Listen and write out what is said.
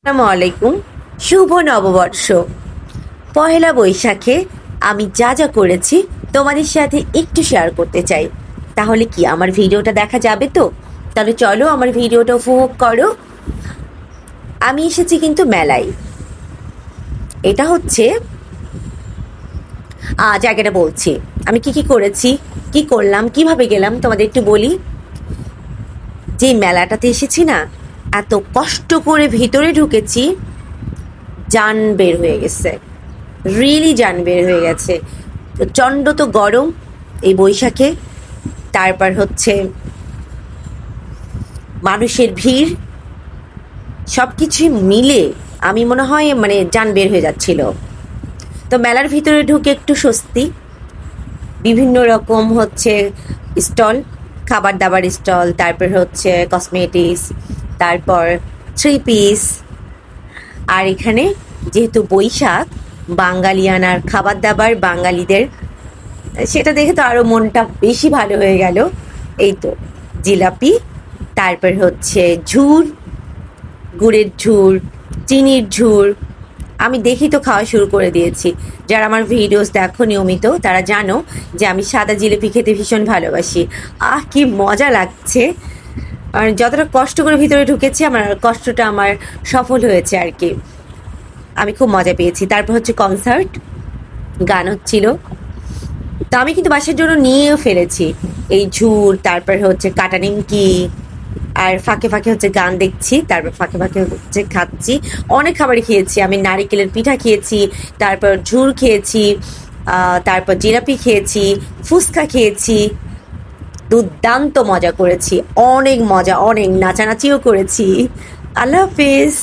আসসালামু আলাইকুম। শুভ নববর্ষ। পহেলা বৈশাখে আমি যা যা করেছি তোমাদের সাথে একটু শেয়ার করতে চাই। তাহলে কি আমার ভিডিওটা দেখা যাবে তো? তাহলে চলো আমার ভিডিওটা উপভোগ করো। আমি এসেছি কিন্তু মেলায়। এটা হচ্ছে জায়গাটা বলছি। আমি কি কি করেছি, কি করলাম, কিভাবে গেলাম তোমাদের একটু বলি। যে মেলাটাতে এসেছি না, এত কষ্ট করে ভিতরে ঢুকেছি, জান বের হয়ে গেছে, রিয়েলি জান বের হয়ে গেছে। প্রচণ্ড তো গরম এই বৈশাখে, তারপর হচ্ছে মানুষের ভিড়, সব কিছু মিলে আমি মনে হয় মানে জান বের হয়ে যাচ্ছিল। তো মেলার ভিতরে ঢুকে একটু স্বস্তি। বিভিন্ন রকম হচ্ছে স্টল, খাবার দাবার স্টল, তারপর হচ্ছে কসমেটিক্স, তারপর থ্রি পিস। আর এখানে যেহেতু বৈশাখ, বাঙালিয়ানার খাবার দাবার বাঙালিদের, সেটা দেখে তো আরও মনটা বেশি ভালো হয়ে গেল। এই তো জিলাপি, তারপর হচ্ছে ঝুর, গুড়ের ঝুর, চিনির ঝুর। আমি দেখি তো খাওয়া শুরু করে দিয়েছি। যারা আমার ভিডিওস দেখো নিয়মিত তারা জানো যে আমি সাদা জিলিপি খেতে ভীষণ ভালোবাসি। কি মজা লাগছে! আর যতটা কষ্ট করে ভিতরে ঢুকেছি, আমার কষ্টটা আমার সফল হয়েছে আর কি। আমি খুব মজা পেয়েছি। তারপর হচ্ছে কনসার্ট, গান হচ্ছিল। তো আমি কিন্তু বাসার জন্য নিয়েও ফেলেছি এই ঝুর, তারপর হচ্ছে কাটা নিমকি, আর ফাঁকে ফাঁকে হচ্ছে গান দেখছি, তারপর ফাঁকে ফাঁকে হচ্ছে খাচ্ছি। অনেক খাবারই খেয়েছি আমি। নারিকেলের পিঠা খেয়েছি, তারপর ঝুর খেয়েছি, তারপর জিলাপি খেয়েছি, ফুচকা খেয়েছি। দুর্দান্ত মজা করেছি, অনেক মজা, অনেক নাচানাচিও করেছি। আল্লাহ হাফেজ।